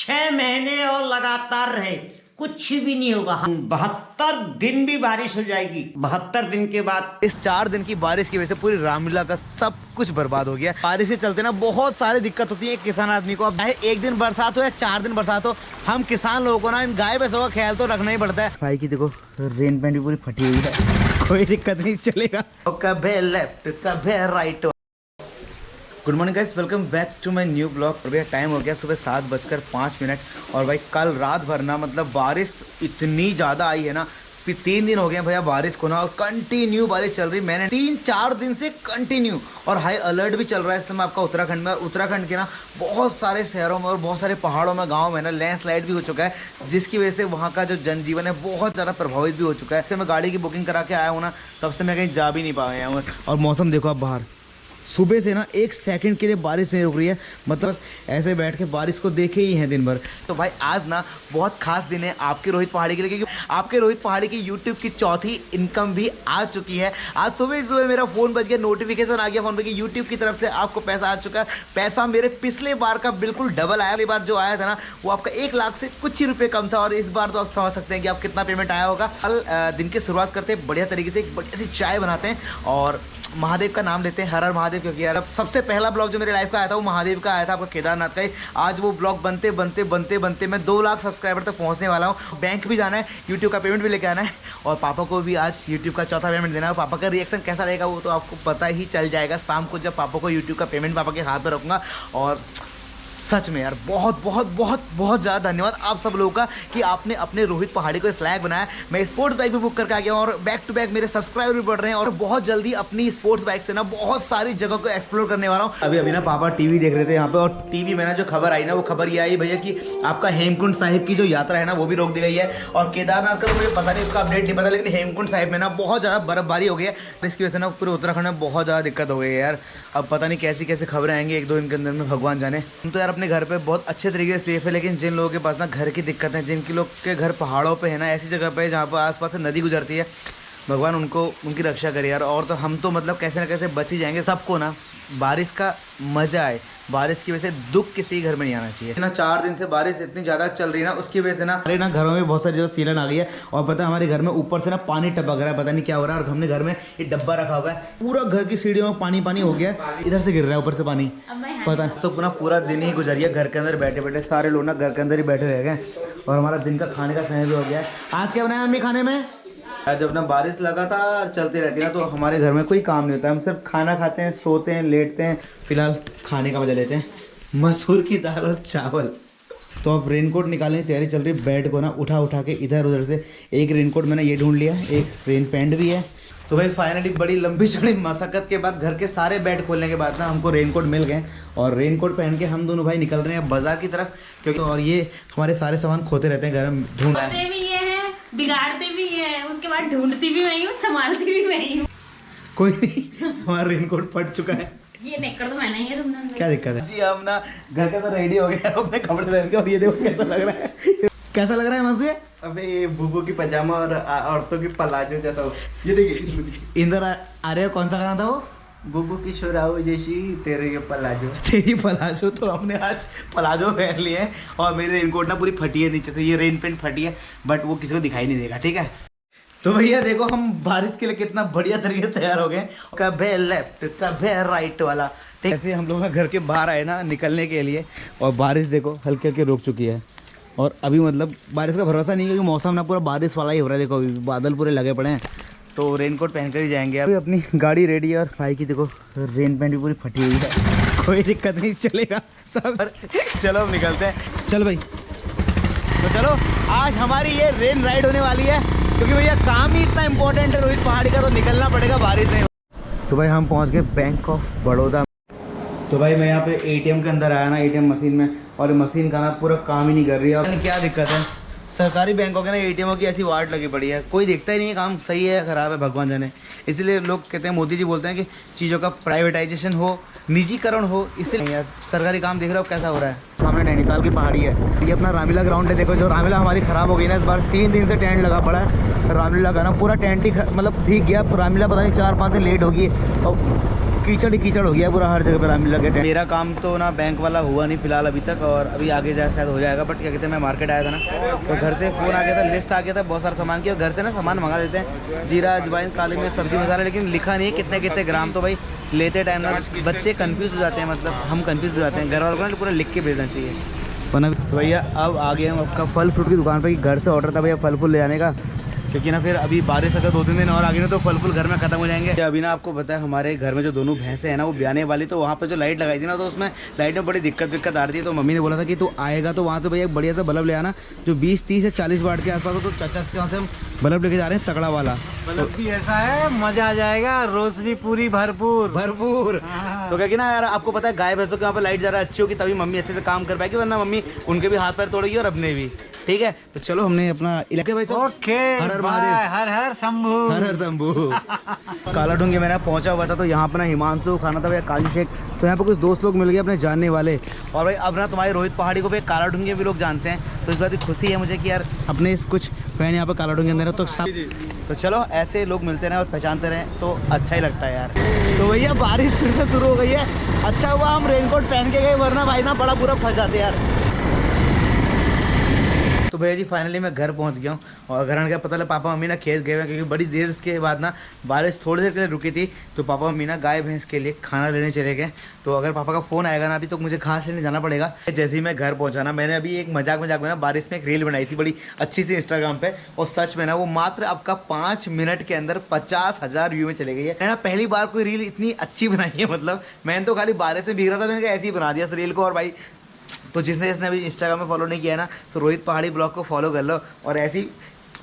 6 महीने और लगातार रहे, कुछ भी नहीं होगा। 72 दिन भी बारिश हो जाएगी। 72 दिन के बाद इस 4 दिन की बारिश की वजह से पूरी रामलीला का सब कुछ बर्बाद हो गया। बारिश के चलते ना बहुत सारी दिक्कत होती है किसान आदमी को। अब चाहे 1 दिन बरसात हो या 4 दिन बरसात हो, हम किसान लोगों को ना इन गाय भैंसों का ख्याल तो रखना ही पड़ता है। भाई की देखो रेन पैंट भी पूरी फटी हुई है, कोई दिक्कत नहीं, चलेगा। कभी लेफ्ट कभी right. Good morning guys, welcome back to my new blog. भैया टाइम हो गया सुबह 7:05। और भाई कल रात भर ना मतलब बारिश इतनी ज़्यादा आई है ना, फिर 3 दिन हो गए भैया बारिश को ना, और कंटिन्यू बारिश चल रही। मैंने 3-4 दिन से कंटिन्यू, और हाई अलर्ट भी चल रहा है इस समय आपका उत्तराखंड में। और उत्तराखंड के ना बहुत सारे शहरों में और बहुत सारे पहाड़ों में, गाँव में ना लैंडस्लाइड भी हो चुका है, जिसकी वजह से वहाँ का जो जनजीवन है बहुत ज़्यादा प्रभावित भी हो चुका है। मैं गाड़ी की बुकिंग करा के आया हूँ ना, तब से मैं कहीं जा भी नहीं पाया हूँ। और मौसम देखो आप बाहर, सुबह से ना 1 सेकंड के लिए बारिश नहीं रुक रही है, मतलब ऐसे बैठ के बारिश को देखे ही हैं दिन भर। तो भाई आज ना बहुत खास दिन है आपके रोहित पहाड़ी के लिए, क्योंकि आपके रोहित पहाड़ी की यूट्यूब की 4थी इनकम भी आ चुकी है। आज सुबह मेरा फ़ोन बज गया, नोटिफिकेशन आ गया फ़ोन पे कि यूट्यूब की तरफ से आपको पैसा आ चुका है। पैसा मेरे पिछले बार का बिल्कुल डबल आया। पिछली बार जो आया था ना वो आपका 1 लाख से कुछ ही रुपये कम था, और इस बार तो आप समझ सकते हैं कि आप कितना पेमेंट आया होगा। कल दिन की शुरुआत करते हैं बढ़िया तरीके से, एक बढ़िया सी चाय बनाते हैं और महादेव का नाम लेते हैं, हर हर महादेव। क्योंकि यार सबसे पहला ब्लॉग जो मेरे लाइफ का आया था वो महादेव का आया था, आपका केदारनाथ का ही। आज वो ब्लॉग बनते बनते मैं 2 लाख सब्सक्राइबर तक पहुंचने वाला हूँ। बैंक भी जाना है, यूट्यूब का पेमेंट भी लेके आना है, और पापा को भी आज यूट्यूब का 4था पेमेंट देना है। पापा का रिएक्शन कैसा रहेगा वो तो आपको पता ही चल जाएगा शाम को, जब पापा को यूट्यूब का पेमेंट पापा के हाथ में रखूँगा। और सच में यार बहुत बहुत बहुत बहुत ज़्यादा धन्यवाद आप सब लोगों का कि आपने अपने रोहित पहाड़ी को इस लायक बनाया। मैं स्पोर्ट्स बाइक भी बुक करके आ गया हूँ, और बैक टू बैक मेरे सब्सक्राइबर भी बढ़ रहे हैं, और बहुत जल्दी अपनी स्पोर्ट्स बाइक से ना बहुत सारी जगह को एक्सप्लोर करने वाला हूँ। अभी ना पापा टीवी देख रहे थे यहाँ पे, और टीवी में ना जो खबर आई ना वो खबर ये आई भैया कि आपका हेमकुंड साहिब की जो यात्रा है ना वो भी रोक दी गई है। और केदारनाथ का तो मुझे पता नहीं, उसका अपडेट नहीं पता, लेकिन हेमकुंड साहिब में ना बहुत ज़्यादा बर्फबारी हो गई है। इसकी वजह से ना पूरे उत्तराखंड में बहुत ज़्यादा दिक्कत हो गई है यार। अब पता नहीं कैसी कैसी खबरें आएंगी 1-2 दिन के अंदर में, भगवान जाने। हम तो यार अपने घर पे बहुत अच्छे तरीके से सेफ है, लेकिन जिन लोगों के पास ना घर की दिक्कत है, जिनके लोग के घर पहाड़ों पे है ना, ऐसी जगह पे जहाँ पर आसपास से नदी गुजरती है, भगवान उनको उनकी रक्षा करे यार। और तो हम तो मतलब कैसे ना कैसे बच ही जाएंगे। सबको ना बारिश का मज़ा आए, बारिश की वजह से दुख किसी घर में नहीं आना चाहिए ना। 4 दिन से बारिश इतनी ज़्यादा चल रही है ना, उसकी वजह से ना हमारे ना घरों में बहुत सारी जो सीलन आ गई है। और पता है हमारे घर में ऊपर से ना पानी टपक रहा है, पता नहीं क्या हो रहा है। और हमने घर में ये डब्बा रखा हुआ है, पूरा घर की सीढ़ियों में पानी पानी हो गया, इधर से गिर रहा है ऊपर से पानी, पता नहीं। तो पूरा दिन ही गुजर गया घर के अंदर बैठे बैठे, सारे लोग ना घर के अंदर ही बैठे रह गए, और हमारा दिन का खाने का समय भी हो गया है। आज क्या बनाया मम्मी खाने में? जब ना बारिश लगातार चलती रहती है ना, तो हमारे घर में कोई काम नहीं होता, हम सिर्फ खाना खाते हैं, सोते हैं, लेटते हैं। फिलहाल खाने का मजा लेते हैं, मसूर की दाल और चावल। तो अब रेनकोट निकालने की तैयारी चल रही है। बेड को ना उठा के इधर उधर से, एक रेनकोट मैंने ये ढूंढ लिया, एक रेन पैंट भी है। तो भाई फाइनली बड़ी लंबी चौड़ी मशक्कत के बाद घर के सारे बेड खोलने के बाद ना हमको रेनकोट मिल गए, और रेनकोट पहन के हम दोनों भाई निकल रहे हैं बाजार की तरफ, क्योंकि और ये हमारे सारे सामान खोते रहते हैं घर में, ढूंढ रहे हैं, बिगाड़ते भी है, उसके बाद ढूंढती भी वही हूँ, संभालती भी वही हूँ। कोई नहीं, हमारा रेनकोट फट चुका है। ये नेकर तो मैंने ही तुमने, क्या दिक्कत है जी। हम ना घर का तो रेडी हो गया अपने कपड़े पहन के, और ये देखो कैसा लग रहा है, कैसा लग रहा है मानसू? अबे ये बुबू की पजामा और औरतों की पलाजो जैसा हो। ये देखिए इंदर आ रहे हो, कौन सा गाना था वो? बुबू की शोराओ जैसी तेरे ये पलाजो, तेरी पलाजो। तो हमने आज पलाजो पहन लिए हैं, और मेरी रेनकोट ना पूरी फटी है नीचे से, ये रेन पेंट फटी है, बट वो किसी को दिखाई नहीं देगा, ठीक है। तो भैया देखो हम बारिश के लिए कितना बढ़िया तरीके से तैयार हो गए, कभी लेफ्ट कभी राइट वाला, ठीक। ऐसे हम लोग ना घर के बाहर आए ना निकलने के लिए, और बारिश देखो हल्के हल्के रुक चुकी है, और अभी मतलब बारिश का भरोसा नहीं है, क्योंकि मौसम ना पूरा बारिश वाला ही हो रहा है। देखो अभी बादल पूरे लगे पड़े हैं, तो रेनकोट पहन कर ही जाएंगे। अभी अपनी गाड़ी रेडी है, और भाई की देखो रेन पैंट भी पूरी फटी हुई है, कोई दिक्कत नहीं, चलेगा सब। चलो अब निकलते हैं, चल भाई। तो चलो आज हमारी ये रेन राइड होने वाली है, क्योंकि भैया काम ही इतना इंपॉर्टेंट है रोहित पहाड़ी का, तो निकलना पड़ेगा बारिश में। तो भाई हम पहुँच गए बैंक ऑफ बड़ौदा। तो भाई मैं यहाँ पे ATM के अंदर आया ना, ATM मशीन में, और मशीन का ना पूरा काम ही नहीं कर रही है। क्या दिक्कत है, सरकारी बैंकों के ना ATMों की ऐसी वाट लगी पड़ी है, कोई देखता ही नहीं है काम सही है खराब है, भगवान जाने। इसलिए लोग कहते हैं, मोदी जी बोलते हैं कि चीज़ों का प्राइवेटाइजेशन हो, निजीकरण हो, इसलिए यार सरकारी काम देख रहे हो कैसा हो रहा है। सामने नैनीताल की पहाड़ी है, ये अपना रामलीला ग्राउंड है। देखो जो रामलीला हमारी ख़राब हो गई ना इस बार, 3 दिन से टेंट लगा पड़ा है रामलीला का ना, पूरा टेंट ही मतलब भीग गया। रामलीला पता नहीं 4-5 दिन लेट होगी, और कीचड़ ही कीचड़ हो गया पूरा हर जगह पर रामलीला के टाइम। मेरा काम तो ना बैंक वाला हुआ नहीं फिलहाल अभी तक, और अभी आगे जा शायद हो जाएगा। बट क्या कहते हैं, मैं मार्केट आया था ना, तो घर से फ़ोन आ गया था, लिस्ट आ गया था बहुत सारा सामान की, और घर से ना सामान मंगा देते हैं, जीरा अजवाइन काली मिर्च सब्जी मसाला, लेकिन लिखा नहीं है कितने कितने ग्राम। तो भाई लेते टाइम ना बच्चे कन्फ्यूज़ हो जाते हैं, मतलब हम कन्फ्यूज़ हो जाते हैं, घर वालों को ना पूरा लिख के भेजना चाहिए वरना। तो भैया अब आ गए हम आपका फल फ्रूट की दुकान पर, घर से ऑर्डर था भैया फल फूल ले जाने का, क्योंकि ना फिर अभी बारिश अगर 2-3 दिन और आगे ना तो फल फूल घर में खत्म हो जाएंगे। अभी ना आपको पता है हमारे घर में जो दोनों भैंसें हैं ना वो ब्याने वाली, तो वहाँ पे जो लाइट लगाई थी ना तो उसमें लाइट में बड़ी दिक्कत आ रही थी। तो मम्मी ने बोला था कि तू आएगा तो वहाँ से भैया एक बढ़िया सा बल्ब ले आना जो 20, 30 या 40 वाट के आसपास हो। तो चाचा के वहाँ से हम बल्ब लेके जा रहे हैं, तगड़ा वाला बल्ब भी ऐसा है, मजा आ जाएगा, रोशनी पूरी भरपूर। तो क्या कि ना यार आपको पता है गाय भैंसों के वहाँ पे लाइट ज़्यादा अच्छी होगी तभी मम्मी अच्छे से काम कर पाएगी, वरना मम्मी उनके भी हाथ पैर तोड़ेगी और अपने भी। ठीक है, तो चलो हमने अपना इलाके भाई ओके, हर हर महादेव, हर हर शंभू, हर हर शंभू। काला डूंगे मैंने पहुंचा हुआ था, तो यहाँ पर ना हिमांशु खाना था भैया काजू शेक, तो यहाँ पे कुछ दोस्त लोग मिल गए अपने जानने वाले। और भाई अब ना तुम्हारे रोहित पहाड़ी को भी काला डूंगे भी लोग जानते हैं, तो इस बात की खुशी है मुझे कि यार अपने इस कुछ फैन यहाँ पे काला डूंगे अंदर है। तो चलो ऐसे लोग मिलते रहें और पहचानते रहें तो अच्छा ही लगता है यार। तो भैया बारिश फिर से शुरू हो गई है, अच्छा हुआ हम रेनकोट पहन के गए, वरना भाई ना बड़ा बुरा फंस जाते यार। तो भैया जी फाइनली मैं घर पहुंच गया हूँ, और घर आने का पता लगा पापा मम्मी ना खेत गए हुए, क्योंकि बड़ी देर के बाद ना बारिश थोड़ी देर के लिए रुकी थी, तो पापा मम्मी ना गाय भैंस के लिए खाना लेने चले गए। तो अगर पापा का फ़ोन आएगा ना अभी तो मुझे घास लेने जाना पड़ेगा। जैसे ही मैं घर पहुंचा ना मैंने अभी एक मजाक में ना बारिश में एक रील बनाई थी बड़ी अच्छी सी इंस्टाग्राम पे, और सच में ना वो मात्र आपका 5 मिनट के अंदर 50,000 व्यू में चले गई है ना। पहली बार कोई रील इतनी अच्छी बनाई है, मतलब मैंने तो खाली बारिश से भीग रहा था, मैंने ऐसे ही बना दिया इस रील को। और भाई तो जिसने अभी इंस्टाग्राम में फॉलो नहीं किया ना तो रोहित पहाड़ी ब्लॉग को फॉलो कर लो, और ऐसी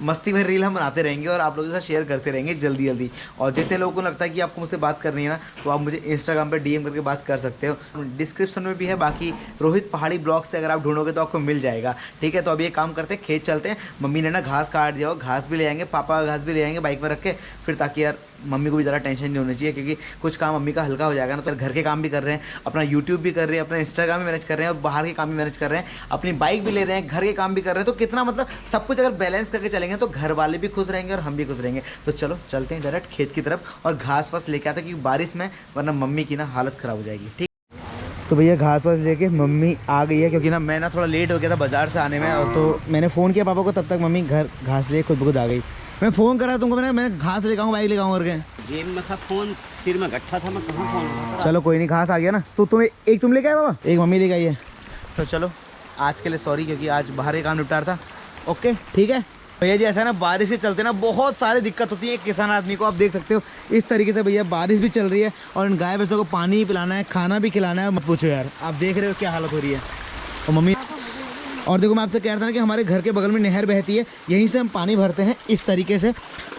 मस्ती भरी रील हम बनाते रहेंगे और आप लोगों के साथ शेयर करते रहेंगे जल्दी। और जितने लोगों को लगता है कि आपको मुझसे बात करनी है ना तो आप मुझे इंस्टाग्राम पे डीएम करके बात कर सकते हो, डिस्क्रिप्शन में भी है। बाकी रोहित पहाड़ी ब्लॉग से अगर आप ढूंढोगे तो आपको मिल जाएगा। ठीक है, तो अभी एक काम करते हैं, खेत चलते हैं। मम्मी ने ना घास काट दिया हो, घास भी ले आएंगे, पापा घास भी ले आएंगे बाइक में रख के, फिर ताकि यार मम्मी को भी ज़्यादा टेंशन नहीं होनी चाहिए, क्योंकि कुछ काम मम्मी का हल्का हो जाएगा ना। तो घर के काम भी कर रहे हैं, अपना यूट्यूब भी कर रहे हैं, अपना इंस्टाग्राम भी मैनेज कर रहे हैं, और बाहर के काम भी मैनेज कर रहे हैं, अपनी बाइक भी ले रहे हैं, घर के काम भी कर रहे हैं। तो कितना मतलब सब कुछ अगर बैलेंस करके चलेंगे तो घर वाले भी खुश रहेंगे और हम भी खुश रहेंगे। तो चलो चलते हैं डायरेक्ट खेत की तरफ और घास वास लेके आते हैं, क्योंकि बारिश में वरना मम्मी की ना हालत ख़राब हो जाएगी। ठीक, तो भैया घास वास लेके मम्मी आ गई है, क्योंकि ना मैं ना थोड़ा लेट हो गया था बाजार से आने में, और तो मैंने फ़ोन किया पापा को, तब तक मम्मी घर घास ले खुद ब खुद आ गई। मैं फ़ोन करा तुमको, मैंने घास लेके आऊँ, बाइक लेके आऊँ करके, जेब में था फोन, सिर में गट्ठा था, मैं कहाँ फोन। चलो कोई नहीं, घास आ गया ना। तो तुम्हें एक तुम लेके आए बाबा, एक मम्मी लेके आई है। तो चलो आज के लिए सॉरी, क्योंकि आज बाहर ही काम निपटा था। ओके ठीक है भैया जी, ऐसा ना बारिश से चलते ना बहुत सारी दिक्कत होती है एक किसान आदमी को। आप देख सकते हो इस तरीके से भैया बारिश भी चल रही है और इन गाय भैंसों को पानी भी पिलाना है, खाना भी खिलाना है, मत पूछो यार। आप देख रहे हो क्या हालत हो रही है। और मम्मी, और देखो मैं आपसे कह रहा था ना कि हमारे घर के बगल में नहर बहती है, यहीं से हम पानी भरते हैं। इस तरीके से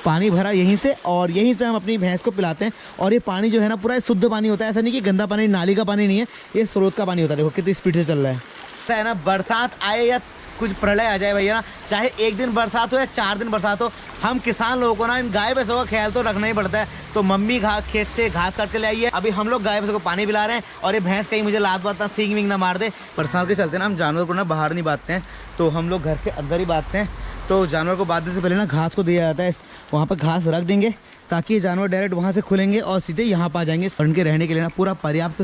पानी भरा यहीं से, और यहीं से हम अपनी भैंस को पिलाते हैं। और ये पानी जो है ना पूरा शुद्ध पानी होता है, ऐसा नहीं कि गंदा पानी, नाली का पानी नहीं है, ये स्रोत का पानी होता है। देखो कितनी स्पीड से चल रहा है ना। बरसात आए या कुछ प्रलय आ जाए भैया ना, चाहे एक दिन बरसात हो या 4 दिन बरसात हो, हम किसान लोगों को ना इन गाय भैंसों का ख्याल तो रखना ही पड़ता है। तो मम्मी खेत से घास काट के ले आई है, अभी हम लोग गाय भैंसों को पानी पिला रहे हैं, और ये भैंस कहीं मुझे लात बात ना सींग विंग ना मार दे। बरसात के चलते ना हम जानवर को ना बाहर नहीं बांधते हैं, तो हम लोग घर के अंदर ही बांधते हैं। तो जानवर को बांधने से पहले ना घास को दिया जाता है, वहाँ पर घास रख देंगे ताकि ये जानवर डायरेक्ट वहाँ से खुलेंगे और सीधे यहाँ पर आ जाएंगे। उनके रहने के लिए ना पूरा पर्याप्त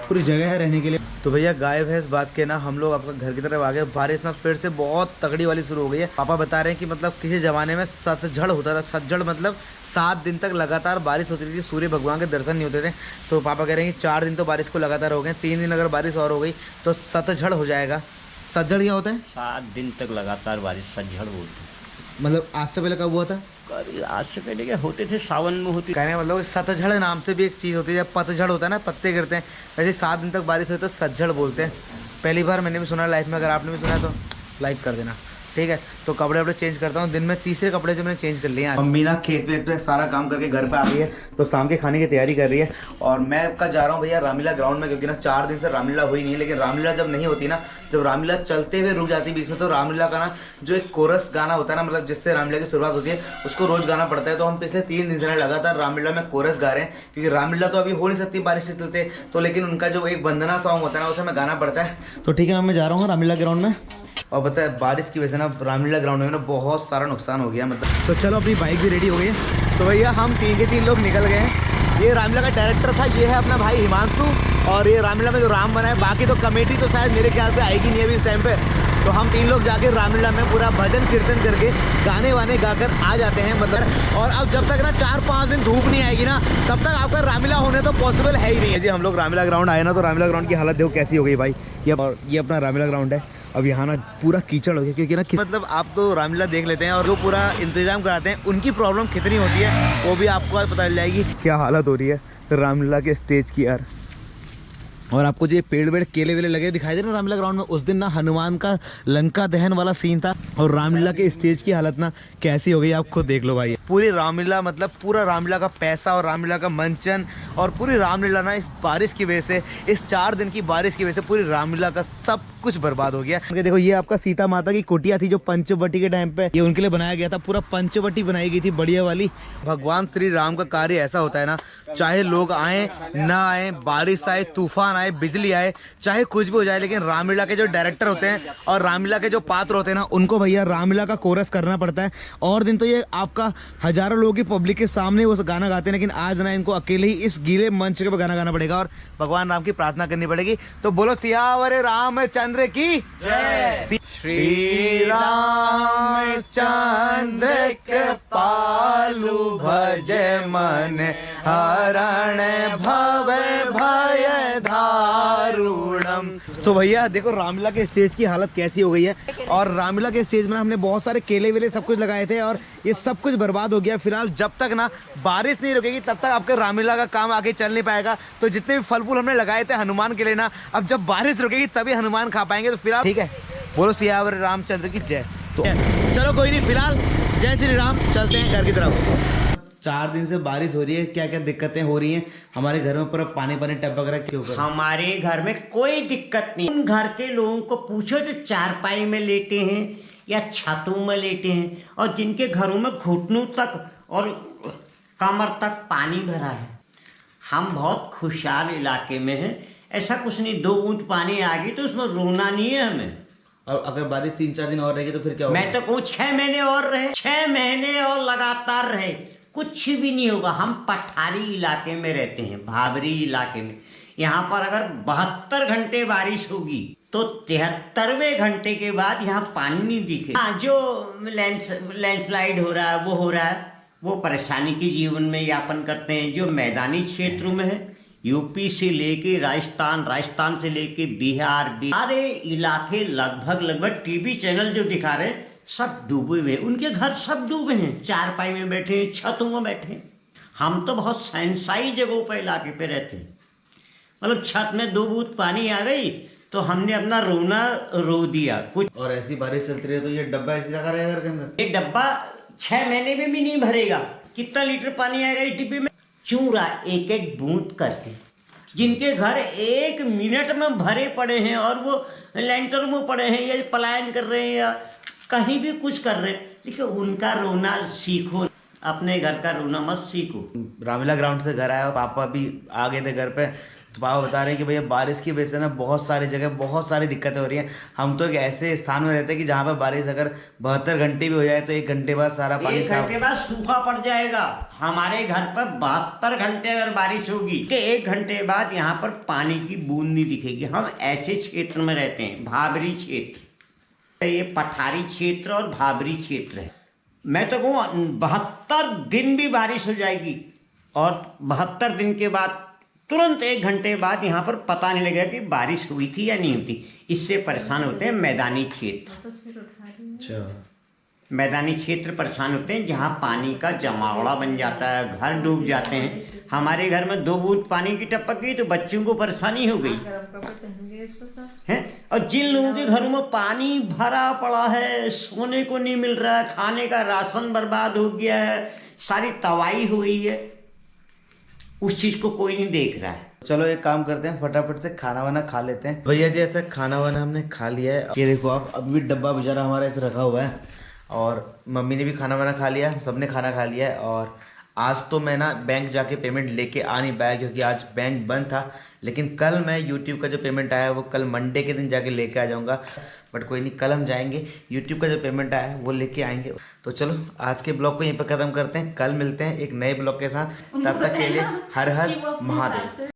पूरी जगह है रहने के लिए। तो भैया गाय भैंस बात के ना हम लोग आपका घर की तरफ आ गए। बारिश ना फिर से बहुत तगड़ी वाली शुरू हो गई है। पापा बता रहे हैं कि मतलब किसी ज़माने में सतझड़ होता था, सतझड़ मतलब 7 दिन तक लगातार बारिश होती थी, सूर्य भगवान के दर्शन नहीं होते थे। तो पापा कह रहे हैं कि 4 दिन तो बारिश को लगातार हो गए, 3 दिन अगर बारिश और हो गई तो सतझड़ हो जाएगा। सतझड़ क्या होता है? 7 दिन तक लगातार बारिश, सतझड़ बोलते। मतलब आज से पहले कब हुआ था? आज से पहले क्या होते थे, सावन में होती। कहने का मतलब सतझड़ नाम से भी एक चीज़ होती है, जब पतझड़ होता है ना, पत्ते गिरते हैं, वैसे 7 दिन तक बारिश होती है तो सतझड़ बोलते हैं। पहली बार मैंने भी सुना लाइफ में, अगर आपने भी सुना तो लाइक कर देना। ठीक है, तो कपड़े वपड़े चेंज करता हूँ। दिन में तीसरे कपड़े जो मैंने चेंज कर लिए हैं। मम्मी ना खेत पे सारा काम करके घर पे आ गई है, तो शाम के खाने की तैयारी कर रही है। और मैं कल जा रहा हूँ भैया रामलीला ग्राउंड में, क्योंकि ना 4 दिन से रामलीला हुई नहीं। लेकिन रामलीला जब नहीं होती ना, जब रामलीला चलते हुए रुक जाती है बीच में, तो रामलीला का ना जो एक कोरस गाना होता है ना, मतलब जिससे रामलीला की शुरुआत होती है, उसको रोज गाना पड़ता है। तो हम पिछले 3 दिन से लगातार रामलीला में कोरस गा रहे हैं, क्योंकि रामलीला तो अभी हो नहीं सकती बारिश से चलते, तो लेकिन उनका जो एक वंदना सॉन्ग होता है ना, उसे हमें गाना पड़ता है। तो ठीक है, मैं जा रहा हूँ रामलीला ग्राउंड में। और पता है बारिश की वजह से ना रामलीला ग्राउंड में ना बहुत सारा नुकसान हो गया मतलब। तो चलो अपनी बाइक भी रेडी हो गई है, तो भैया हम 3 के 3 लोग निकल गए हैं। ये रामलीला का डायरेक्टर था, ये है अपना भाई हिमांशु, और ये रामलीला में जो राम बना है, बाकी तो कमेटी तो शायद मेरे ख्याल से आएगी नहीं अभी इस टाइम पे। तो हम 3 लोग जाके रामलीला में पूरा भजन कीर्तन करके गाने वाने गाकर आ जाते हैं मतलब। और अब जब तक ना 4-5 दिन धूप नहीं आएगी ना, तब तक आपका रामलीला होने तो पॉसिबल है ही नहीं है जी। हम लोग रामलीला ग्राउंड आए ना, तो रामलीला ग्राउंड की हालत देखो कैसी हो गई भाई। ये अपना रामलीला ग्राउंड है। अब यहाँ ना पूरा कीचड़ हो गया, क्योंकि ना मतलब आप तो रामलीला देख लेते हैं और जो पूरा इंतजाम कराते हैं उनकी प्रॉब्लम कितनी होती है वो भी आपको पता चल जाएगी। क्या हालत हो रही है रामलीला के स्टेज की यार। और आपको जो पेड़ वेड़ केले वेले लगे दिखाई दे रहे रामलीला ग्राउंड में, उस दिन ना हनुमान का लंका दहन वाला सीन था। और रामलीला के स्टेज की हालत ना कैसी हो गई आप खुद देख लो भाई। पूरी रामलीला मतलब पूरा रामलीला का पैसा और रामलीला का मंचन और पूरी रामलीला ना इस बारिश की वजह से, इस 4 दिन की बारिश की वजह से पूरी रामलीला का सब कुछ बर्बाद हो गया। देखो ये आपका सीता माता की कुटिया थी जो पंचवटी के टाइम पे ये उनके लिए बनाया गया था। पूरा पंचवटी बनाई गई थी बढ़िया वाली। भगवान श्री राम का कार्य ऐसा होता है ना, चाहे लोग आए ना आए, बारिश आए, तूफान आए, बिजली आए, चाहे कुछ भी हो जाए, लेकिन रामलीला के जो डायरेक्टर होते हैं और रामलीला के जो पात्र होते हैं ना, उनको भैया रामलीला का कोरस करना पड़ता है। और दिन तो ये आपका हजारों लोगों की पब्लिक के सामने वो गाना गाते हैं, लेकिन आज ना इनको अकेले ही इस गीले मंच के गाना गाना पड़ेगा और भगवान राम की प्रार्थना करनी पड़ेगी। तो बोलो सियावर रामचंद्र की जय। श्री रामचंद्र कृपालु भज मन हरण भव भय दारुणम। तो भैया देखो रामलीला के स्टेज की हालत कैसी हो गई है। और रामलीला के स्टेज में हमने बहुत सारे केले वेले सब कुछ लगाए थे और ये सब कुछ बर्बाद हो गया। फिलहाल जब तक ना बारिश नहीं रुकेगी तब तक आपके रामलीला का काम आगे चल नहीं पाएगा। तो जितने भी फल फूल हमने लगाए थे हनुमान के लिए ना, अब जब बारिश रुकेगी तभी हनुमान खा पाएंगे। तो फिलहाल ठीक है, बोलो सियावर रामचंद्र की जय। तो चलो कोई नहीं, फिलहाल जय श्री राम, चलते हैं घर की तरफ। 4 दिन से बारिश हो रही है, क्या क्या दिक्कतें हो रही हैं हमारे घर में, पूरा पानी टपक रहा है। क्यों? हमारे घर में कोई दिक्कत नहीं। उन घर के लोगों को पूछो जो चारपाई में लेटे हैं या छतों में लेटे हैं और जिनके घरों में घुटनों तक और कमर तक पानी भरा है। हम बहुत खुशहाल इलाके में हैं, ऐसा कुछ नहीं। 2 बूंद पानी आ गई तो उसमें रोना नहीं है हमें। और अगर बारिश 3-4 दिन और रहेगी तो फिर क्या होगा? मैं तो कहूँ 6 महीने और रहे, 6 महीने और लगातार रहे, कुछ भी नहीं होगा। हम पठारी इलाके में रहते हैं, भाबरी इलाके में। यहाँ पर अगर 72 घंटे बारिश होगी तो 73वें घंटे के बाद यहाँ पानी नहीं दिखे। हाँ, जो लैंडस्लाइड हो रहा है वो हो रहा है, वो परेशानी के जीवन में यापन करते हैं। जो मैदानी क्षेत्रों में है, यूपी से लेके राजस्थान, राजस्थान से लेके बिहार, सारे इलाके लगभग टीवी चैनल जो दिखा रहे हैं सब डूबे हुए। उनके घर सब डूबे हैं, चारपाई में बैठे हैं, छतों में बैठे हैं। हम तो बहुत सैंसाई जगहों पर इलाके पे रहते हैं। मतलब छत में 2 बूंद पानी आ गई तो हमने अपना रोना रो दिया कुछ। और ऐसी बारिश चलती रही तो ये डब्बा ऐसे रखा रहेगा घर के अंदर। ये डब्बा 6 महीने में भी नहीं भरेगा। कितना लीटर पानी आएगा इस डिब्बे में? चूरा एक बूंद करके। जिनके घर 1 मिनट में भरे पड़े हैं और वो लैंटर में पड़े हैं या पलायन कर रहे हैं या कहीं भी कुछ कर रहे हैं, देखिए उनका रोना सीखो, अपने घर का रोना मत सीखो। रामलीला ग्राउंड से घर आया, पापा भी आ गए थे घर पे, तो पापा बता रहे हैं कि भैया बारिश की वजह से ना बहुत सारी जगह बहुत सारी दिक्कतें हो रही हैं। हम तो एक ऐसे स्थान में रहते हैं कि जहाँ पर बारिश अगर 72 घंटे भी हो जाए तो 1 घंटे बाद सारा पानी 1 घंटे बाद सूखा पड़ जाएगा। हमारे घर पर 72 घंटे अगर बारिश होगी कि 1 घंटे बाद यहाँ पर पानी की बूंद नहीं दिखेगी। हम ऐसे क्षेत्र में रहते हैं, भाबरी क्षेत्र। ये पठारी क्षेत्र और भाबरी क्षेत्र है। मैं तो कहूँ 72 दिन भी बारिश हो जाएगी और 72 दिन के बाद तुरंत 1 घंटे बाद यहाँ पर पता नहीं लगेगा कि बारिश हुई थी या नहीं हुई थी। इससे परेशान होते हैं मैदानी क्षेत्र। अच्छा, मैदानी क्षेत्र परेशान होते हैं जहाँ पानी का जमावड़ा बन जाता है, घर डूब जाते हैं। हमारे घर में 2 बूंद पानी की टपक गई तो बच्चों को परेशानी हो गई है। और जिन लोगों के घरों में पानी भरा पड़ा है, सोने को नहीं मिल रहा है, खाने का राशन बर्बाद हो गया है, सारी तबाही हो गई है, उस चीज को कोई नहीं देख रहा है। चलो एक काम करते हैं, फटाफट से खाना वाना खा लेते हैं। भैया जी ऐसा खाना वाना हमने खा लिया है। ये देखो आप, अभी भी डब्बा बेचारा हमारा ऐसे रखा हुआ है और मम्मी ने भी खाना वाना खा लिया, सबने खाना खा लिया है। और आज तो मैं ना बैंक जाके पेमेंट लेके आ नहीं पाया क्योंकि आज बैंक बंद था, लेकिन कल मैं यूट्यूब का जो पेमेंट आया वो कल मंडे के दिन जाके लेके आ जाऊंगा। बट कोई नहीं, कल हम जाएंगे, यूट्यूब का जो पेमेंट आया है वो लेके आएंगे। तो चलो आज के ब्लॉग को यहीं पर ख़त्म करते हैं, कल मिलते हैं एक नए ब्लॉग के साथ। तब तक के लिए हर हर महादेव।